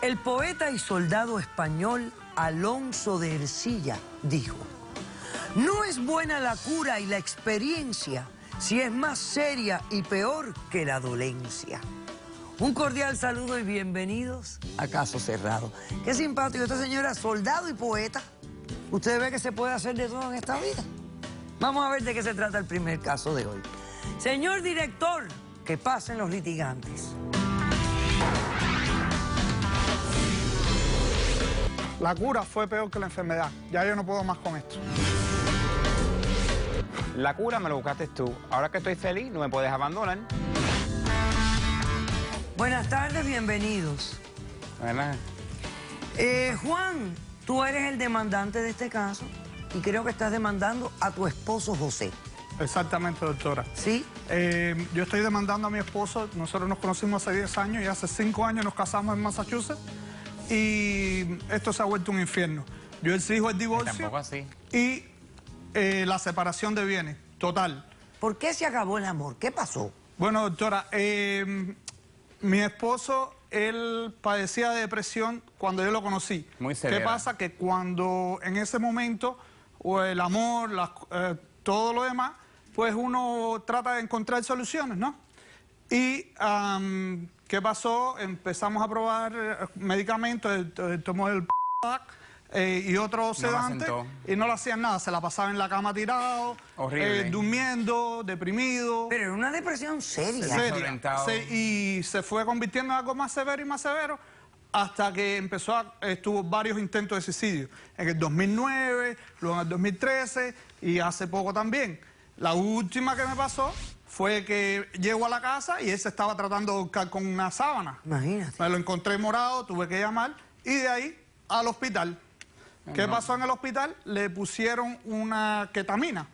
El poeta y soldado español Alonso de Ercilla dijo: no es buena la cura y la experiencia si es más seria y peor que la dolencia. Un cordial saludo y bienvenidos a Caso Cerrado. Qué simpático, esta señora, soldado y poeta. Usted ve que se puede hacer de todo en esta vida. Vamos a ver de qué se trata el primer caso de hoy. Señor director, que pasen los litigantes. La cura fue peor que la enfermedad. Ya yo no puedo más con esto. La cura me lo buscaste tú. Ahora que estoy feliz, no me puedes abandonar. Buenas tardes, bienvenidos. ¿Verdad? Juan, tú eres el demandante de este caso y creo que estás demandando a tu esposo José. Exactamente, doctora. ¿Sí? Yo estoy demandando a mi esposo. Nosotros nos conocimos hace 10 años y hace 5 años nos casamos en Massachusetts. Y esto se ha vuelto un infierno. Yo exijo el divorcio. Tampoco así. Y la separación de bienes, total. ¿Por qué se acabó el amor? ¿Qué pasó? Bueno, doctora, mi esposo, él padecía de depresión cuando yo lo conocí. Muy severa. ¿Qué pasa? Que cuando en ese momento, o el amor, todo lo demás, pues uno trata de encontrar soluciones, ¿no? Y ¿qué pasó? Empezamos a probar medicamentos, tomó el y otros sedantes, y no le hacían nada, se la pasaba en la cama tirado, durmiendo, deprimido. Pero era una depresión seria. Y se fue convirtiendo en algo más severo y más severo, hasta que estuvo varios intentos de suicidio. En el 2009, luego en el 2013 y hace poco también. La última que me pasó fue que llego a la casa y él se estaba tratando de ahorcar con una sábana. Imagínate. Me lo encontré morado, tuve que llamar y de ahí al hospital. ¿Qué pasó en el hospital? Le pusieron una ketamina,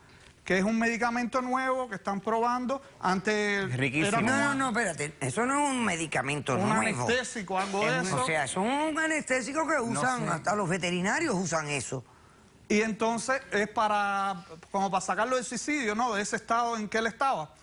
que es un medicamento nuevo que están probando. Antes riquísimo. No, espérate. Eso no es un medicamento nuevo. Un anestésico, algo de eso. O sea, es un anestésico que usan, hasta los veterinarios usan eso. Y entonces es como para sacarlo del suicidio, ¿no? De ese estado en que él estaba.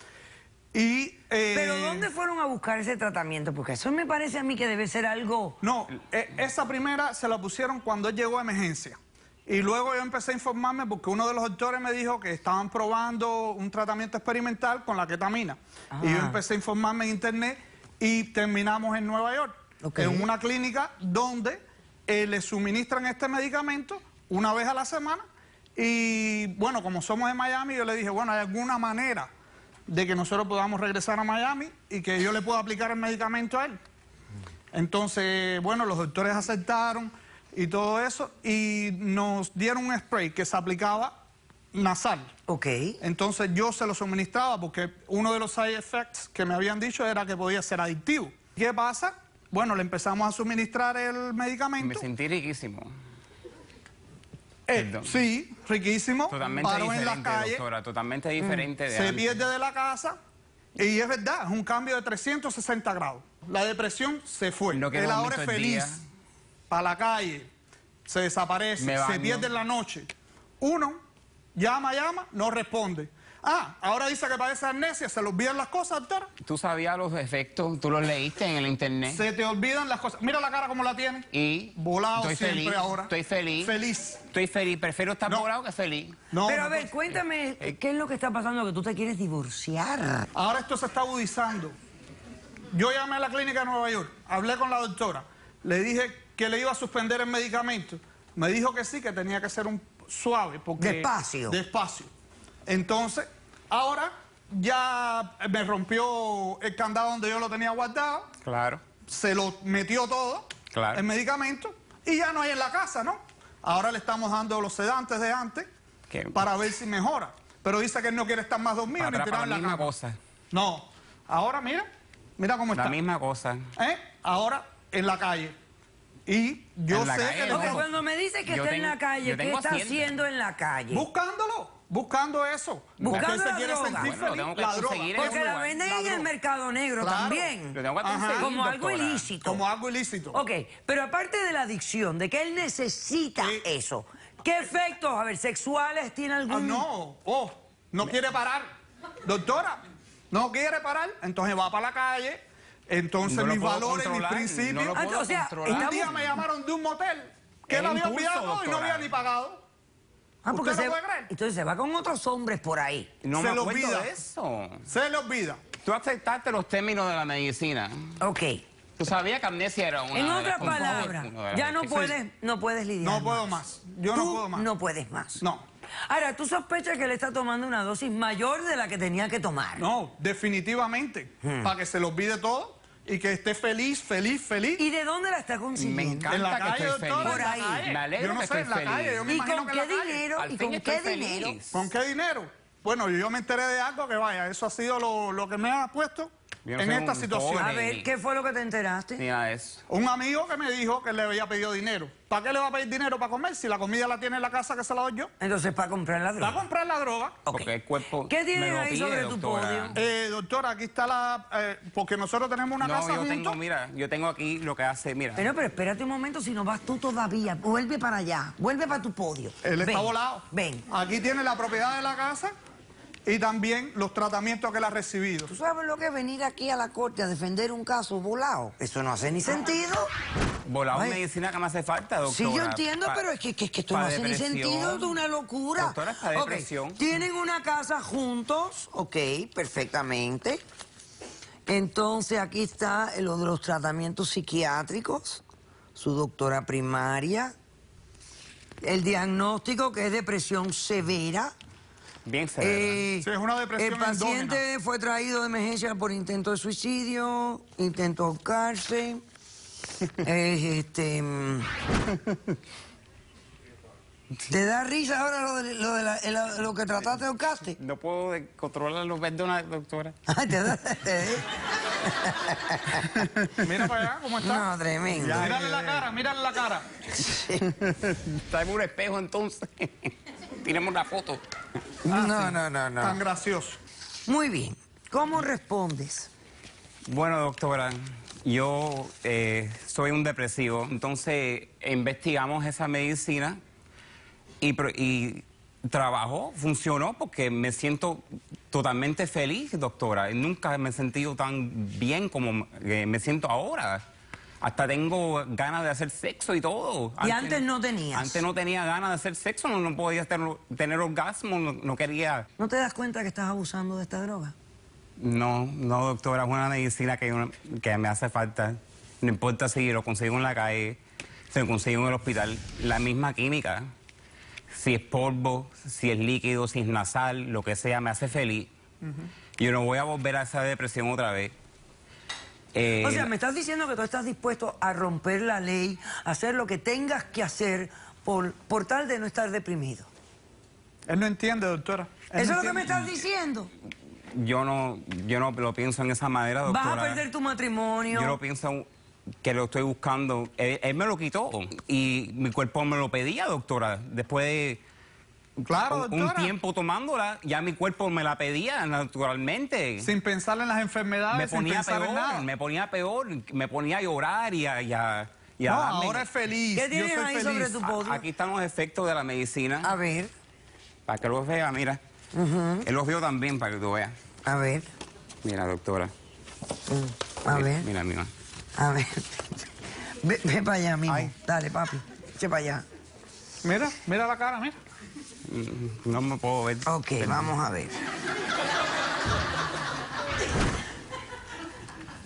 ¿Pero dónde fueron a buscar ese tratamiento? Porque eso me parece a mí que debe ser algo... No, esa primera se la pusieron cuando él llegó a emergencia. Y luego yo empecé a informarme porque uno de los doctores me dijo que estaban probando un tratamiento experimental con la ketamina. Y yo empecé a informarme en internet y terminamos en Nueva York. En una clínica donde le suministran este medicamento una vez a la semana. Y bueno, como somos de Miami, yo le dije, bueno, ¿hay alguna manera de que nosotros podamos regresar a Miami y que yo le pueda aplicar el medicamento a él? Entonces, bueno, los doctores aceptaron y todo eso, y nos dieron un spray que se aplicaba nasal. Ok. Entonces yo se lo suministraba porque uno de los side effects que me habían dicho era que podía ser adictivo. ¿Qué pasa? Bueno, le empezamos a suministrar el medicamento. Me sentí riquísimo. Sí, riquísimo. Totalmente diferente, doctora, totalmente diferente de Se pierde de la casa y es verdad, es un cambio de 360 grados. La depresión se fue. Él ahora es feliz. Para la calle, se desaparece, se pierde en la noche. Uno llama, no responde. Ahora dice que padece amnesia, se le olvidan las cosas, doctora. ¿Tú sabías los efectos? ¿Tú los leíste en el internet? Se te olvidan las cosas. Mira la cara como la tiene. Y volado estoy siempre feliz, ahora. Estoy feliz. Feliz. Estoy feliz. Prefiero estar volado que feliz. Pero a ver, cuéntame, ¿qué es lo que está pasando? Que tú te quieres divorciar. Ahora esto se está agudizando. Yo llamé a la clínica de Nueva York, hablé con la doctora, le dije que le iba a suspender el medicamento. Me dijo que sí, que tenía que ser un suave. Porque despacio. Despacio. Entonces, ahora ya me rompió el candado donde yo lo tenía guardado. Claro. Se lo metió todo, el medicamento, y ya no hay en la casa, ¿no? Ahora le estamos dando los sedantes de antes para ver si mejora. Pero dice que él no quiere estar más dormido ni tirado en la cama. La misma cosa. No. Ahora mira cómo está. La misma cosa. Ahora en la calle. Y yo sé que... Porque cuando me dice que está en la calle, ¿qué está haciendo en la calle? Buscando eso. Buscando la quiere droga. sentir feliz. La droga. Porque la venden en el mercado negro también. Como algo ilícito. Como algo ilícito. Ok, pero aparte de la adicción, de que él necesita eso, ¿qué efectos, a ver, sexuales tiene algún...? No quiere parar. Doctora, no quiere parar, entonces va para la calle Entonces No lo mis puedo valores, mis controlar, principios... no lo puedo o sea, controlar. Un día me llamaron de un motel que Es él había impulso, olvidado todo y no doctora. había ni pagado. porque ¿Usted no puede creer? entonces se va con otros hombres por ahí. No Se me le acuerdo olvida. de eso. Se le olvida. Tú aceptaste los términos de la medicina. Ok. Tú sabías que amnesia era una En de las otras cosas- palabras, una de las ya no restricciones. puedes lidiar No puedo más. Yo no Tú puedo más. no puedes más. No. Ahora, ¿tú sospechas que él está tomando una dosis mayor de la que tenía que tomar? No, definitivamente. Para que se le olvide todo y que esté feliz, feliz, feliz. ¿Y de dónde la está Me consiguiendo? encanta En la que calle, estoy doctora, feliz. Por ahí. calle. Me alegro Yo no que sé, estoy en la feliz. calle. Yo me ¿Y imagino con que qué en la calle. dinero? Al ¿Y fin con estoy qué dinero? feliz. ¿Con qué dinero? Bueno, yo me enteré de algo que vaya, eso ha sido lo que me ha puesto Yo no en soy esta un situación. A pobre. ver, ¿qué fue lo que te enteraste? Ni nada de eso. Un amigo que me dijo que le había pedido dinero. ¿Para qué le va a pedir dinero para comer? Si la comida la tiene en la casa que se la doy yo. Entonces, para comprar la Va a droga. comprar la droga. Ok. Porque el cuerpo ¿Qué tienes me lo ahí pide, sobre tu doctora. podio? Doctora, aquí está porque nosotros tenemos una No, casa yo juntos. tengo, mira, yo tengo aquí lo que hace, mira. Pero espérate un momento, si no vas tú todavía. Vuelve para allá, vuelve para tu podio. Él está Ven, volado. Ven. Aquí tiene la propiedad de la casa y también los tratamientos que él ha recibido. ¿Tú sabes lo que es venir aquí a la corte a defender un caso volado? Eso no hace ni sentido. Volado Ay. medicina que me hace falta, doctora. Sí, yo entiendo, pero es que esto no pa' hace ni depresión. sentido, es una locura. Doctora, es para Ok, depresión. tienen una casa juntos, ok, perfectamente. Entonces aquí está lo de los tratamientos psiquiátricos, su doctora primaria, el diagnóstico que es depresión severa. Bien severa. Sí, es una depresión El paciente fue traído de emergencia por intento de suicidio, intento de ahorcarse. ¿Te da risa ahora lo que trataste de ahorcaste? No puedo controlar los perdona, doctora. Ay, te da. Mira para allá cómo está. No, tremendo. Mírale la cara, mírale la cara. Traemos un espejo entonces. Tiremos una foto. No. Tan gracioso. Muy bien. ¿Cómo respondes? Bueno, doctora, yo soy un depresivo, entonces investigamos esa medicina y trabajó, funcionó porque me siento totalmente feliz, doctora. Nunca me he sentido tan bien como me siento ahora. Hasta tengo ganas de hacer sexo y todo. Y antes no tenías. Antes no tenía ganas de hacer sexo, no podía tener orgasmo, no quería. ¿No te das cuenta que estás abusando de esta droga? No, doctora, es una medicina que me hace falta. No importa si lo consigo en la calle, si lo consigo en el hospital, la misma química. Si es polvo, si es líquido, si es nasal, lo que sea, me hace feliz. Yo no voy a volver a esa depresión otra vez. O sea, me estás diciendo que tú estás dispuesto a romper la ley, a hacer lo que tengas que hacer por tal de no estar deprimido. Él no entiende, doctora. Él ¿Eso no es lo que me entiende. estás diciendo? Yo no lo pienso en esa manera, doctora. Vas a perder tu matrimonio. Yo lo pienso que lo estoy buscando. Él me lo quitó y mi cuerpo me lo pedía, doctora. Después de Claro, un doctora. tiempo tomándola, ya mi cuerpo me la pedía naturalmente. Sin pensar en las enfermedades, me ponía sin pensar en nada. peor, me ponía a llorar y a No, darme- ahora es feliz. ¿Qué Yo tienes soy ahí feliz. sobre tu podio? Aquí están los efectos de la medicina. A ver, Para que los vea, mira. Él los vio también para que tú veas. a ver, Mira, doctora. a ver, Mira, mira. a ver. Ve para allá, mismo. Ay. Dale, papi. Eche para allá. Mira la cara, mira. No me puedo ver. Ok, vamos a ver.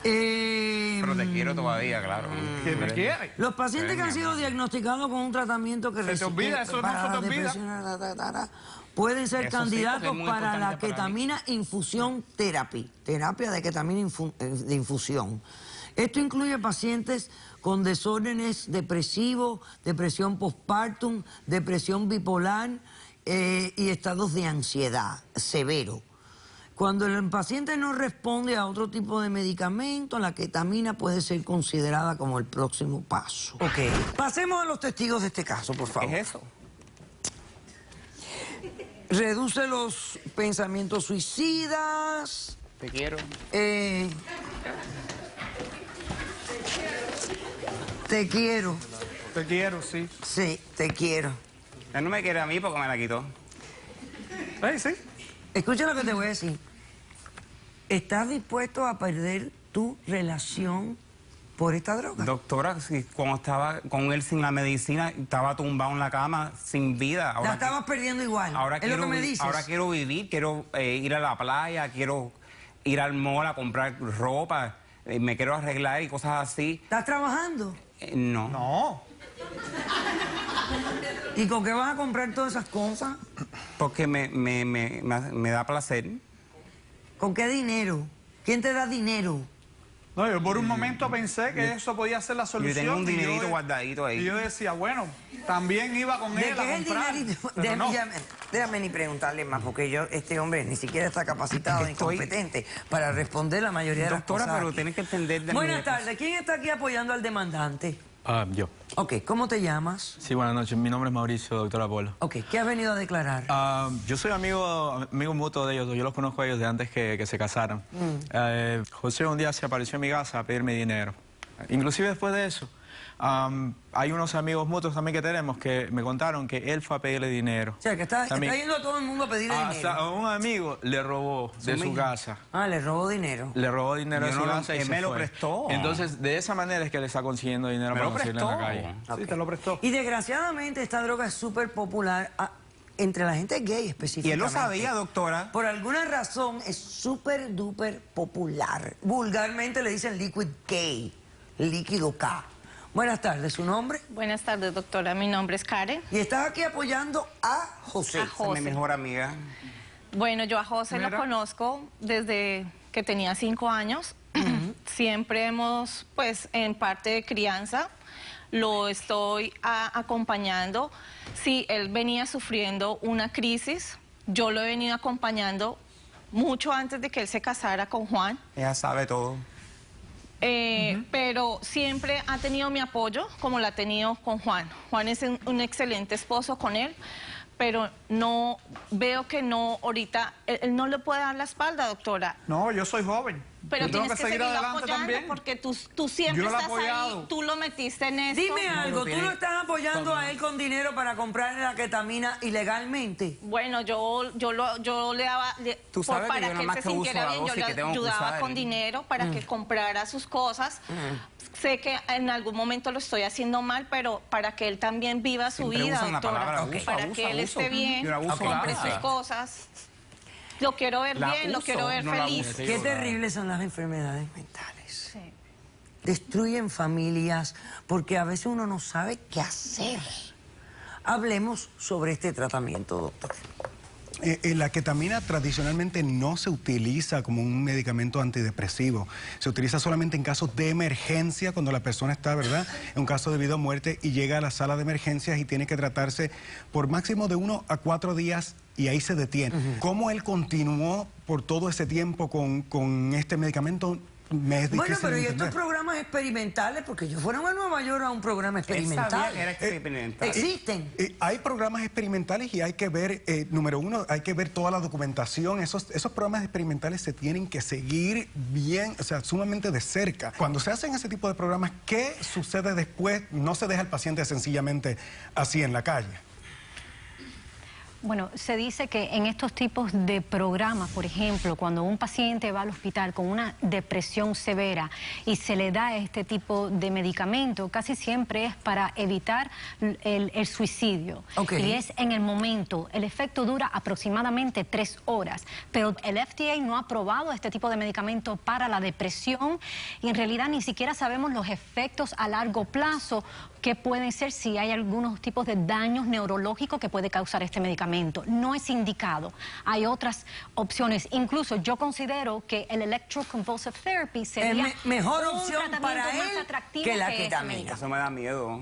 Pero te quiero todavía, claro. ¿Quién me quiere? Los pacientes que han Mi sido amor. diagnosticados con un tratamiento que Se te olvida, eso no para se te la olvida. depresión, pueden ser Eso sí, candidatos porque es muy para la importante para mí. ketamina infusión therapy, terapia de ketamina de infusión. Esto incluye pacientes con desórdenes depresivos, depresión postpartum, depresión bipolar y estados de ansiedad severo. Cuando el paciente no responde a otro tipo de medicamento, la ketamina puede ser considerada como el próximo paso. Ok. Pasemos a los testigos de este caso, por favor. ¿Qué es eso? Reduce los pensamientos suicidas. Te quiero. Te quiero. Te quiero, sí. Sí, te quiero. Él no me quiere a mí porque me la quitó. Sí. Escucha lo que te voy a decir. ¿Estás dispuesto a perder tu relación por esta droga? Doctora, si cuando estaba con él sin la medicina, estaba tumbado en la cama, sin vida. Ahora La estabas perdiendo igual, ahora es lo que me dices. Ahora quiero vivir, quiero ir a la playa, quiero ir al mall a comprar ropa, me quiero arreglar y cosas así. ¿Estás trabajando? No. No. ¿Y con qué vas a comprar todas esas cosas? Porque me da placer. ¿Con qué dinero? ¿Quién te da dinero? No, yo por un momento pensé que eso podía ser la solución. Yo tengo un y dinerito guardadito ahí. Y yo decía, bueno, también iba con ¿De él qué a es el comprar. dinerito? pero no. Déjame ni preguntarle más, porque este hombre ni siquiera está capacitado ni Estoy- competente para responder la mayoría de las Doctora, cosas pero aquí. tienes que entender de Buenas mi- tardes, ¿quién está aquí apoyando al demandante? Yo. Ok, ¿cómo te llamas? Sí, buenas noches. Mi nombre es Mauricio, doctora Polo. Ok, ¿qué has venido a declarar? Yo soy amigo mutuo de ellos. Yo los conozco a ellos de antes que se casaran. José un día se apareció en mi casa a pedirme dinero. Inclusive después de eso, hay unos amigos mutuos también que tenemos que me contaron que él fue a pedirle dinero. O sea, que está También. yendo a todo el mundo a pedirle Hasta dinero. a un amigo le robó de su mismo. casa. Ah, le robó dinero. Le robó dinero de Yo su no lo- casa y él se me lo fue. prestó. Entonces, de esa manera es que le está consiguiendo dinero Me para lo conseguirle en la prestó. calle. Sí, Ok. te lo prestó. Y desgraciadamente esta droga es súper popular entre la gente gay específicamente. Y él lo sabía, doctora. Por alguna razón es súper duper popular. Vulgarmente le dicen liquid gay, líquido K. Buenas tardes, ¿su nombre? Buenas tardes, doctora. Mi nombre es Karen. Y estás aquí apoyando a José. A Esa es José. mi mejor amiga. Bueno, yo a José Mira. lo conozco desde que tenía 5 años. Siempre hemos, pues, en parte de crianza, lo estoy acompañando. Sí, él venía sufriendo una crisis. Yo lo he venido acompañando mucho antes de que él se casara con Juan. Ella sabe todo. Pero siempre ha tenido mi apoyo, como la ha tenido con Juan. Juan es un excelente esposo con él, pero no veo que no, ahorita, él no le puede dar la espalda, doctora. No, yo soy joven. Pero yo tengo tienes que seguir seguirlo adelante apoyando también. porque tú siempre Yo lo he estás apoyado. ahí, tú lo metiste en esto. Dime algo, ¿tú tiene- lo estás apoyando a él con dinero para comprarle la ketamina ilegalmente? Bueno, yo le daba, Tú sabes que para yo que nada él más se que uso sintiera la bien, yo dosis le que tengo que ayudaba usar. con dinero para que comprara sus cosas. Sé que en algún momento lo estoy haciendo mal, pero para que él también viva su Siempre vida, usan la doctora. palabra abuso, Para abuso, que él abuso. esté bien, Yo no abuso compre nada. sus cosas. Lo quiero ver La bien, lo uso, quiero ver no la feliz. uso. Qué terribles son las enfermedades mentales. Sí. Destruyen familias porque a veces uno no sabe qué hacer. Hablemos sobre este tratamiento, doctor. La ketamina tradicionalmente no se utiliza como un medicamento antidepresivo. Se utiliza solamente en casos de emergencia, cuando la persona está, ¿verdad?, en un caso de vida o muerte y llega a la sala de emergencias y tiene que tratarse por máximo de 1 a 4 días y ahí se detiene. ¿Cómo él continuó por todo ese tiempo con este medicamento? Me es difícil Bueno, pero ¿y entender. pues, estos programas experimentales? Porque ellos fueron a Nueva York a un programa experimental. sabía que era experimental. Existen. Hay programas experimentales y hay que ver, número uno, hay que ver toda la documentación. Esos programas experimentales se tienen que seguir bien, o sea, sumamente de cerca. Cuando se hacen ese tipo de programas, ¿qué sucede después? No se deja al paciente sencillamente así en la calle. Bueno, se dice que en estos tipos de programas, por ejemplo, cuando un paciente va al hospital con una depresión severa y se le da este tipo de medicamento, casi siempre es para evitar el suicidio. Ok. Y es en el momento, el efecto dura aproximadamente 3 horas, pero el FDA no ha aprobado este tipo de medicamento para la depresión y en realidad ni siquiera sabemos los efectos a largo plazo que pueden ser si hay algunos tipos de daños neurológicos que puede causar este medicamento. No es indicado. Hay otras opciones. Incluso yo considero que el electroconvulsive therapy sería mejor un opción tratamiento para más él atractivo que la ese ketamina. medicamento. Eso me da miedo.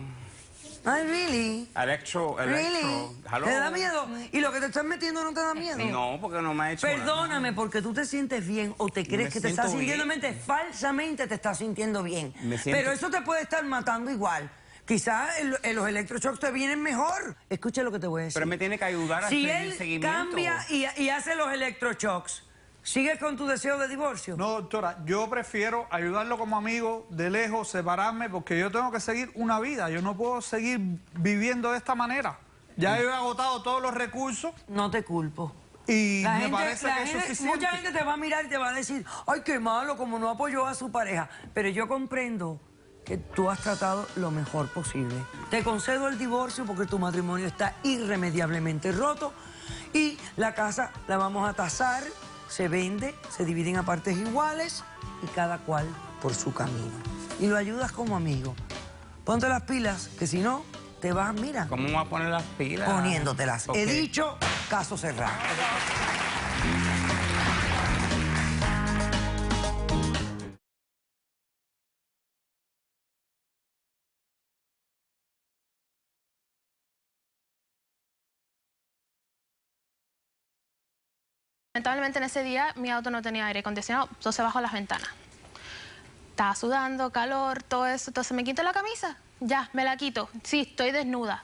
Ay, really? Electro. Really? Hello. ¿Te da miedo? ¿Y lo que te estás metiendo no te da miedo? No, porque no me ha hecho Perdóname, porque tú te sientes bien o te crees Me que te estás siento sintiendo bien. bien, falsamente te estás sintiendo bien. Me siento- Pero eso te puede estar matando igual. Quizás los electroshocks te vienen mejor. Escucha lo que te voy a decir. Pero él me tiene que ayudar a Si seguir él seguimiento. cambia y hace los electroshocks, ¿sigues con tu deseo de divorcio? No, doctora, yo prefiero ayudarlo como amigo, de lejos, separarme, porque yo tengo que seguir una vida. Yo no puedo seguir viviendo de esta manera. Ya yo he agotado todos los recursos. No te culpo. Y me parece que es suficiente. Mucha gente te va a mirar y te va a decir, ay, qué malo, como no apoyó a su pareja. Pero yo comprendo que tú has tratado lo mejor posible. Te concedo el divorcio porque tu matrimonio está irremediablemente roto y la casa la vamos a tasar, se vende, se dividen a partes iguales y cada cual por su camino. Y lo ayudas como amigo. Ponte las pilas, que si no, te vas, mira. ¿Cómo me voy a poner las pilas? Poniéndotelas. Ok. He dicho, caso cerrado. Lamentablemente en ese día mi auto no tenía aire acondicionado, entonces bajo las ventanas. Estaba sudando, calor, todo eso, entonces me quito la camisa. Ya, me la quito. Sí, estoy desnuda.